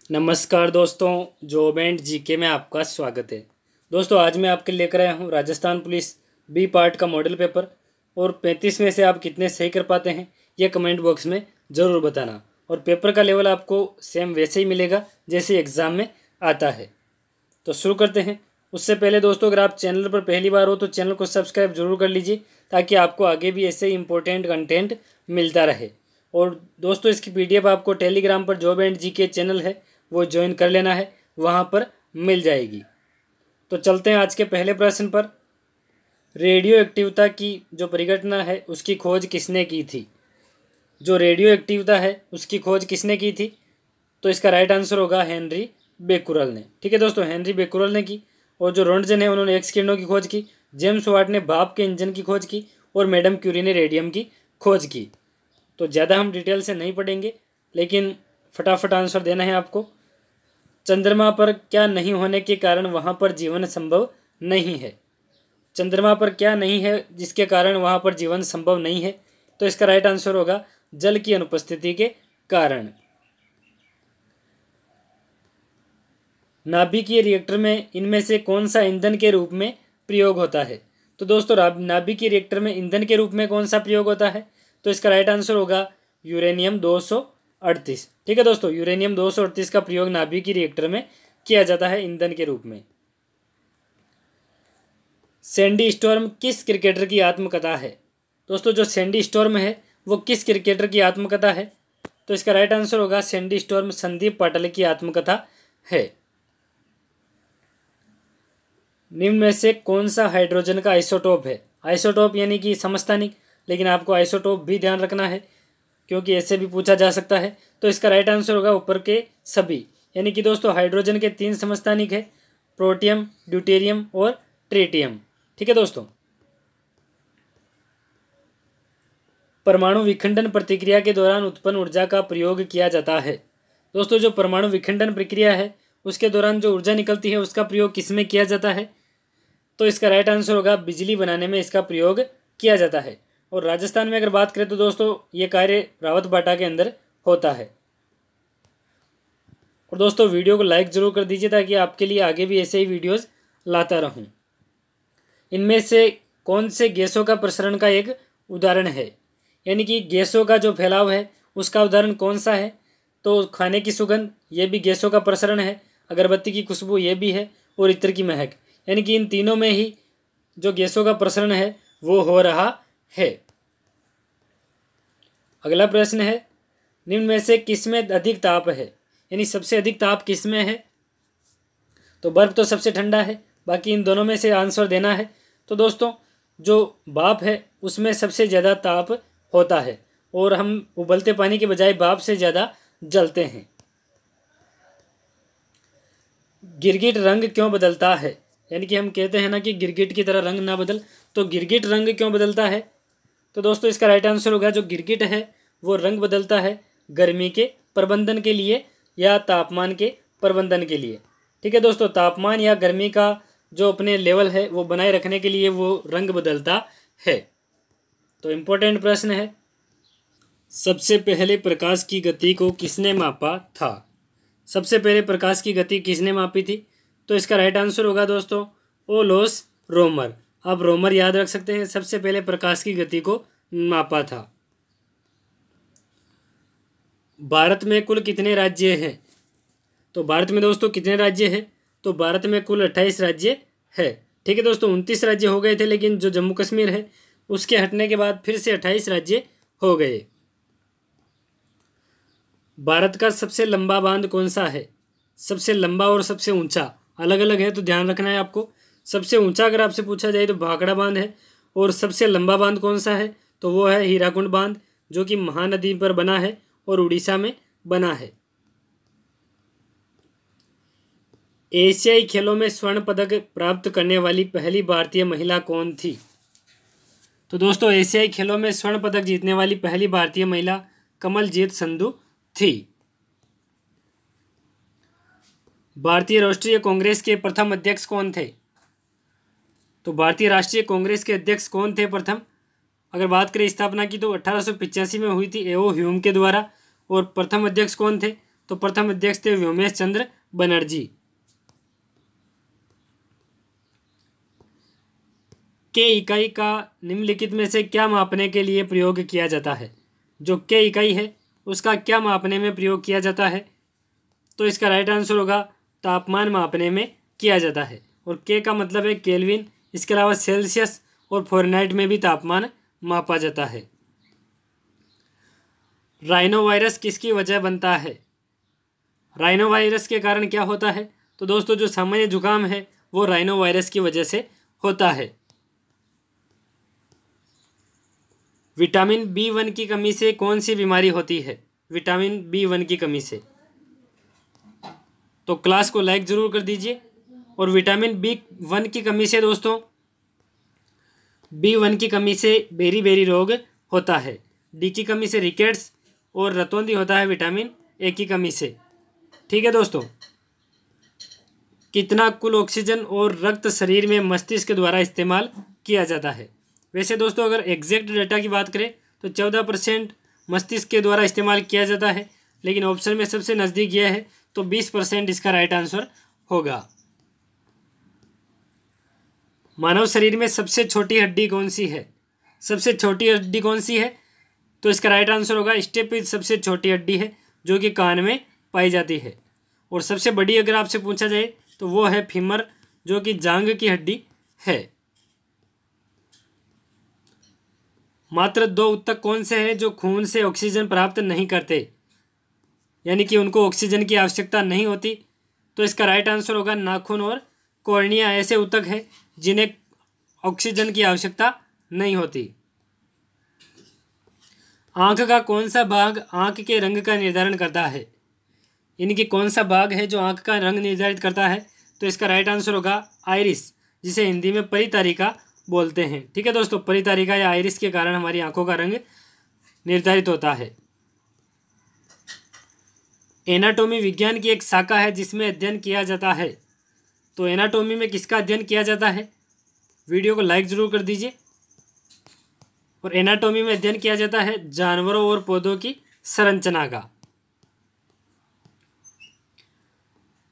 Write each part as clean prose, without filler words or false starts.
नमस्कार दोस्तों, job and GK में आपका स्वागत है। दोस्तों आज मैं आपके लेकर आया हूँ राजस्थान पुलिस बी पार्ट का मॉडल पेपर और 35 में से आप कितने सही कर पाते हैं ये कमेंट बॉक्स में ज़रूर बताना। और पेपर का लेवल आपको सेम वैसे ही मिलेगा जैसे एग्ज़ाम में आता है। तो शुरू करते हैं। उससे पहले दोस्तों अगर आप चैनल पर पहली बार हो तो चैनल को सब्सक्राइब जरूर कर लीजिए ताकि आपको आगे भी ऐसे ही इंपॉर्टेंट कंटेंट मिलता रहे। और दोस्तों इसकी पीडीएफ आपको टेलीग्राम पर जॉब एंड जीके चैनल है वो ज्वाइन कर लेना है, वहाँ पर मिल जाएगी। तो चलते हैं आज के पहले प्रश्न पर। रेडियो एक्टिवता की जो परिघटना है उसकी खोज किसने की थी? जो रेडियो एक्टिवता है उसकी खोज किसने की थी? तो इसका राइट आंसर होगा हेनरी बेकुरल ने। ठीक है दोस्तों, हेनरी बेकुरल ने की। और जो रोंटजन है उन्होंने एक्स किरणों की खोज की। जेम्स वाट ने भाप के इंजन की खोज की और मैडम क्यूरी ने रेडियम की खोज की। तो ज़्यादा हम डिटेल से नहीं पढ़ेंगे, लेकिन फटाफट आंसर देना है आपको। चंद्रमा पर क्या नहीं होने के कारण वहाँ पर जीवन संभव नहीं है? चंद्रमा पर क्या नहीं है जिसके कारण वहाँ पर जीवन संभव नहीं है? तो इसका राइट आंसर होगा जल की अनुपस्थिति के कारण। नाभिकीय रिएक्टर में इनमें से कौन सा ईंधन के रूप में प्रयोग होता है? तो दोस्तों नाभिकीय रिएक्टर में ईंधन के रूप में कौन सा प्रयोग होता है? तो इसका राइट आंसर होगा यूरेनियम 238। ठीक है दोस्तों, यूरेनियम 238 का प्रयोग नाभिकीय रिएक्टर में किया जाता है ईंधन के रूप में। सैंडी स्टॉर्म किस क्रिकेटर की आत्मकथा है? दोस्तों जो सैंडी स्टॉर्म है वो किस क्रिकेटर की आत्मकथा है? तो इसका राइट आंसर होगा सैंडी स्टॉर्म संदीप पाटिल की आत्मकथा है। निम्न में से कौन सा हाइड्रोजन का आइसोटोप है? आइसोटोप यानी कि समस्थानिक, लेकिन आपको आइसोटोप भी ध्यान रखना है क्योंकि ऐसे भी पूछा जा सकता है। तो इसका राइट आंसर होगा ऊपर के सभी। यानी कि दोस्तों हाइड्रोजन के 3 समस्थानिक है, प्रोटियम, ड्यूटेरियम और ट्रिटियम। ठीक है दोस्तों, परमाणु विखंडन प्रक्रिया के दौरान उत्पन्न ऊर्जा का प्रयोग किया जाता है। दोस्तों जो परमाणु विखंडन प्रक्रिया है उसके दौरान जो ऊर्जा निकलती है उसका प्रयोग किसमें किया जाता है? तो इसका राइट आंसर होगा बिजली बनाने में इसका प्रयोग किया जाता है। और राजस्थान में अगर बात करें तो दोस्तों ये कार्य रावतबाटा के अंदर होता है। और दोस्तों वीडियो को लाइक ज़रूर कर दीजिए ताकि आपके लिए आगे भी ऐसे ही वीडियोस लाता रहूं। इनमें से कौन से गैसों का प्रसरण का एक उदाहरण है? यानी कि गैसों का जो फैलाव है उसका उदाहरण कौन सा है? तो खाने की सुगंध ये भी गैसों का प्रसरण है, अगरबत्ती की खुशबू ये भी है, और इत्र की महक। यानी कि इन तीनों में ही जो गैसों का प्रसरण है वो हो रहा है। अगला प्रश्न है, निम्न में से किसमें अधिक ताप है? यानी सबसे अधिक ताप किसमें है? तो बर्फ तो सबसे ठंडा है, बाकी इन दोनों में से आंसर देना है। तो दोस्तों जो भाप है उसमें सबसे ज़्यादा ताप होता है और हम उबलते पानी के बजाय भाप से ज़्यादा जलते हैं। गिरगिट रंग क्यों बदलता है? यानी कि हम कहते हैं ना कि गिरगिट की तरह रंग ना बदल, तो गिरगिट रंग क्यों बदलता है? तो दोस्तों इसका राइट आंसर होगा जो गिरगिट है वो रंग बदलता है गर्मी के प्रबंधन के लिए या तापमान के प्रबंधन के लिए। ठीक है दोस्तों, तापमान या गर्मी का जो अपने लेवल है वो बनाए रखने के लिए वो रंग बदलता है। तो इम्पोर्टेंट प्रश्न है, सबसे पहले प्रकाश की गति को किसने मापा था? सबसे पहले प्रकाश की गति किसने मापी थी? तो इसका राइट आंसर होगा दोस्तों ओलोस रोमर। आप रोमर याद रख सकते हैं, सबसे पहले प्रकाश की गति को मापा था। भारत में कुल कितने राज्य हैं? तो भारत में दोस्तों कितने राज्य हैं? तो भारत में कुल 28 राज्य है। ठीक है दोस्तों, 29 राज्य हो गए थे, लेकिन जो जम्मू कश्मीर है उसके हटने के बाद फिर से 28 राज्य हो गए। भारत का सबसे लंबा बांध कौन सा है? सबसे लंबा और सबसे ऊंचा अलग अलग है, तो ध्यान रखना है आपको। सबसे ऊंचा अगर आपसे पूछा जाए तो भाखड़ा बांध है, और सबसे लंबा बांध कौन सा है? तो वो है हीराकुंड बांध, जो कि महानदी पर बना है और उड़ीसा में बना है। एशियाई खेलों में स्वर्ण पदक प्राप्त करने वाली पहली भारतीय महिला कौन थी? तो दोस्तों एशियाई खेलों में स्वर्ण पदक जीतने वाली पहली भारतीय महिला कमलजीत संधू थी। भारतीय राष्ट्रीय कांग्रेस के प्रथम अध्यक्ष कौन थे? तो भारतीय राष्ट्रीय कांग्रेस के अध्यक्ष कौन थे प्रथम? अगर बात करें स्थापना की तो 1885 में हुई थी एओ ह्यूम के द्वारा। और प्रथम अध्यक्ष कौन थे? तो प्रथम अध्यक्ष थे व्योमेश चंद्र बनर्जी। के इकाई का निम्नलिखित में से क्या मापने के लिए प्रयोग किया जाता है? जो के इकाई है उसका क्या मापने में प्रयोग किया जाता है? तो इसका राइट आंसर होगा तापमान मापने में किया जाता है। और के का मतलब है केल्विन। इसके अलावा सेल्सियस और फ़ारेनहाइट में भी तापमान मापा जाता है। राइनो वायरस किसकी वजह बनता है? राइनो वायरस के कारण क्या होता है? तो दोस्तों जो सामान्य जुकाम है वो राइनो वायरस की वजह से होता है। विटामिन B1 की कमी से कौन सी बीमारी होती है? विटामिन B1 की कमी से। तो क्लास को लाइक ज़रूर कर दीजिए। और विटामिन B1 की कमी से दोस्तों, B1 की कमी से बेरी बेरी रोग होता है। डी की कमी से रिकेट्स और रतौंधी होता है विटामिन ए की कमी से। ठीक है दोस्तों। कितना कुल ऑक्सीजन और रक्त शरीर में मस्तिष्क द्वारा इस्तेमाल किया जाता है? वैसे दोस्तों अगर एग्जैक्ट डेटा की बात करें तो 14% मस्तिष्क के द्वारा इस्तेमाल किया जाता है, लेकिन ऑप्शन में सबसे नज़दीक यह है तो 20% इसका राइट आंसर होगा। मानव शरीर में सबसे छोटी हड्डी कौन सी है? सबसे छोटी हड्डी कौन सी है? तो इसका राइट आंसर होगा स्टेपिज सबसे छोटी हड्डी है जो कि कान में पाई जाती है। और सबसे बड़ी अगर आपसे पूछा जाए तो वो है फीमर जो कि जांघ की हड्डी है। मात्र 2 ऊतक कौन से हैं जो खून से ऑक्सीजन प्राप्त नहीं करते, यानी कि उनको ऑक्सीजन की आवश्यकता नहीं होती? तो इसका राइट आंसर होगा नाखून और कॉर्निया ऐसे ऊतक हैं जिन्हें ऑक्सीजन की आवश्यकता नहीं होती। आंख का कौन सा भाग आंख के रंग का निर्धारण करता है? यानी कि कौन सा भाग है जो आंख का रंग निर्धारित करता है? तो इसका राइट आंसर होगा आइरिस, जिसे हिंदी में परितारिका बोलते हैं। ठीक है दोस्तों, परितारिका या आइरिस के कारण हमारी आंखों का रंग निर्धारित होता है। एनाटॉमी विज्ञान की एक शाखा है जिसमें अध्ययन किया जाता है। तो एनाटॉमी में किसका अध्ययन किया जाता है? वीडियो को लाइक ज़रूर कर दीजिए। और एनाटॉमी में अध्ययन किया जाता है जानवरों और पौधों की संरचना का।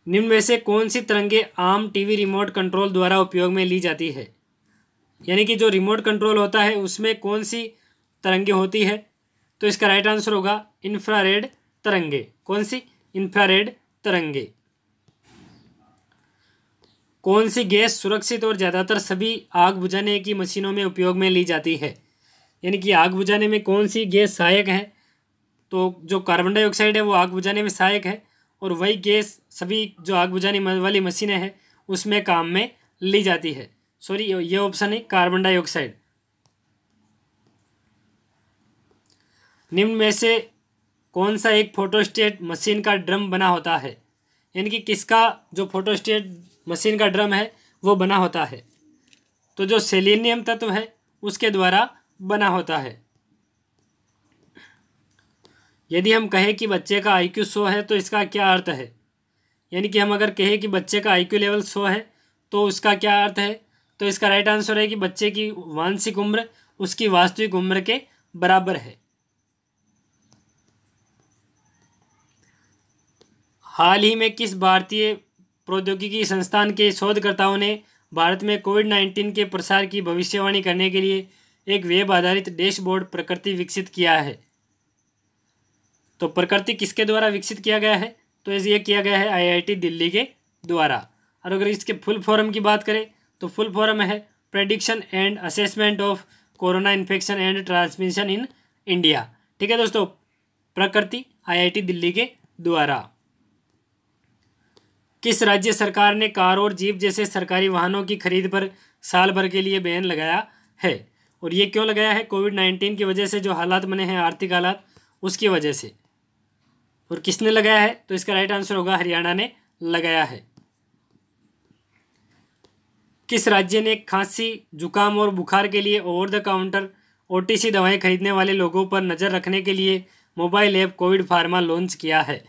निम्न में से कौन सी तरंगे आम टीवी रिमोट कंट्रोल द्वारा उपयोग में ली जाती है? यानी कि जो रिमोट कंट्रोल होता है उसमें कौन सी तरंगे होती है? तो इसका राइट आंसर होगा इंफ्रारेड तरंगे। कौन सी? इंफ्रारेड तरंगे। कौन सी गैस सुरक्षित और ज़्यादातर सभी आग बुझाने की मशीनों में उपयोग में ली जाती है? यानी कि आग बुझाने में कौन सी गैस सहायक है? तो जो कार्बन डाइऑक्साइड है वो आग बुझाने में सहायक है, और वही गैस सभी जो आग बुझाने वाली मशीनें हैं उसमें काम में ली जाती है। सॉरी, ये ऑप्शन है कार्बन डाइऑक्साइड। निम्न में से कौन सा एक फोटोस्टेट मशीन का ड्रम बना होता है? यानी कि किसका जो फोटोस्टेट मशीन का ड्रम है वो बना होता है? तो जो सेलेनियम तत्व है उसके द्वारा बना होता है। यदि हम कहें कि बच्चे का IQ 100 है तो इसका क्या अर्थ है? यानी कि हम अगर कहें कि बच्चे का IQ लेवल 100 है तो उसका क्या अर्थ है? तो इसका राइट आंसर है कि बच्चे की वांशिक उम्र उसकी वास्तविक उम्र के बराबर है। हाल ही में किस भारतीय प्रौद्योगिकी संस्थान के शोधकर्ताओं ने भारत में कोविड-19 के प्रसार की भविष्यवाणी करने के लिए एक वेब आधारित डैशबोर्ड प्रकृति विकसित किया है? तो प्रकृति किसके द्वारा विकसित किया गया है? तो ये किया गया है IIT दिल्ली के द्वारा। और अगर इसके फुल फॉर्म की बात करें तो फुल फॉर्म है prediction and assessment of corona infection and transmission in India. ठीक है दोस्तों, प्रकृति IIT दिल्ली के द्वारा। किस राज्य सरकार ने कार और जीप जैसे सरकारी वाहनों की खरीद पर साल भर के लिए बैन लगाया है? और ये क्यों लगाया है? कोविड-19 की वजह से जो हालात बने हैं, आर्थिक हालात, उसकी वजह से। और किसने लगाया है? तो इसका राइट आंसर होगा हरियाणा ने लगाया है। किस राज्य ने खांसी, जुकाम और बुखार के लिए ओवर द काउंटर OTC दवाएं खरीदने वाले लोगों पर नज़र रखने के लिए mobile app Covid pharma launch किया है?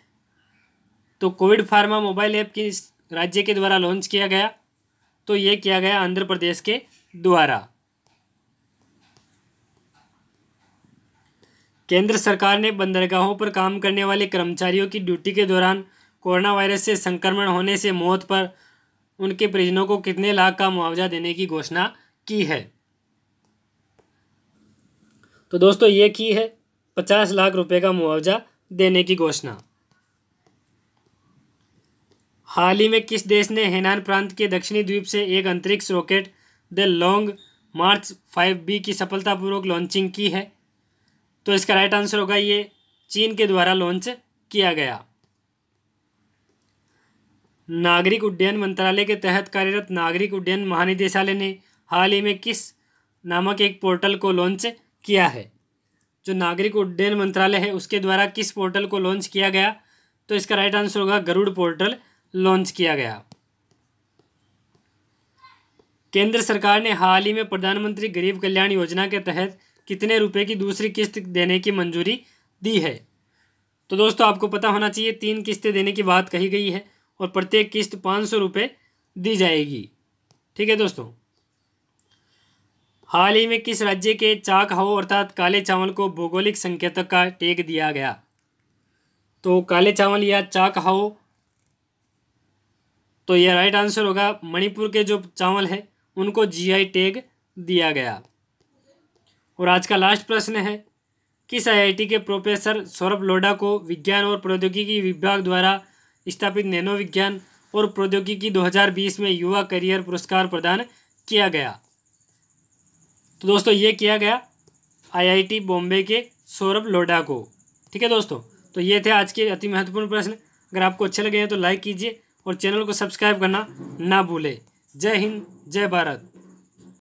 तो कोविड फार्मा मोबाइल ऐप किस राज्य के द्वारा लॉन्च किया गया? तो ये किया गया आंध्र प्रदेश के द्वारा। केंद्र सरकार ने बंदरगाहों पर काम करने वाले कर्मचारियों की ड्यूटी के दौरान कोरोना वायरस से संक्रमण होने से मौत पर उनके परिजनों को कितने लाख का मुआवजा देने की घोषणा की है। तो दोस्तों ये की है 50 लाख रुपए का मुआवजा देने की घोषणा। हाल ही में किस देश ने हेनान प्रांत के दक्षिणी द्वीप से एक अंतरिक्ष rocket the long March 5B की सफलतापूर्वक लॉन्चिंग की है। तो इसका राइट आंसर होगा ये चीन के द्वारा लॉन्च किया गया। नागरिक उड्डयन मंत्रालय के तहत कार्यरत नागरिक उड्डयन महानिदेशालय ने हाल ही में किस नामक एक पोर्टल को लॉन्च किया है। जो नागरिक उड्डयन मंत्रालय है उसके द्वारा किस पोर्टल को लॉन्च किया गया। तो इसका राइट आंसर होगा गरुड़ पोर्टल लॉन्च किया गया। केंद्र सरकार ने हाल ही में प्रधानमंत्री गरीब कल्याण योजना के तहत कितने रुपए की दूसरी किस्त देने की मंजूरी दी है। तो दोस्तों आपको पता होना चाहिए 3 किस्तें देने की बात कही गई है और प्रत्येक किस्त 500 रुपये दी जाएगी। ठीक है दोस्तों। हाल ही में किस राज्य के चाक हाओ अर्थात काले चावल को भौगोलिक संकेतक का टैग दिया गया। तो काले चावल या चाक हाओ, तो यह राइट आंसर होगा मणिपुर के जो चावल है उनको GI टैग दिया गया। और आज का लास्ट प्रश्न है, किस IIT के प्रोफेसर सौरभ लोढ़ा को विज्ञान और प्रौद्योगिकी विभाग द्वारा स्थापित नैनो विज्ञान और प्रौद्योगिकी 2020 में युवा करियर पुरस्कार प्रदान किया गया। तो दोस्तों ये किया गया IIT बॉम्बे के सौरभ लोढ़ा को। ठीक है दोस्तों, तो ये थे आज के अति महत्वपूर्ण प्रश्न। अगर आपको अच्छे लगे हैं तो लाइक कीजिए और चैनल को सब्सक्राइब करना ना भूलें। जय हिंद, जय भारत।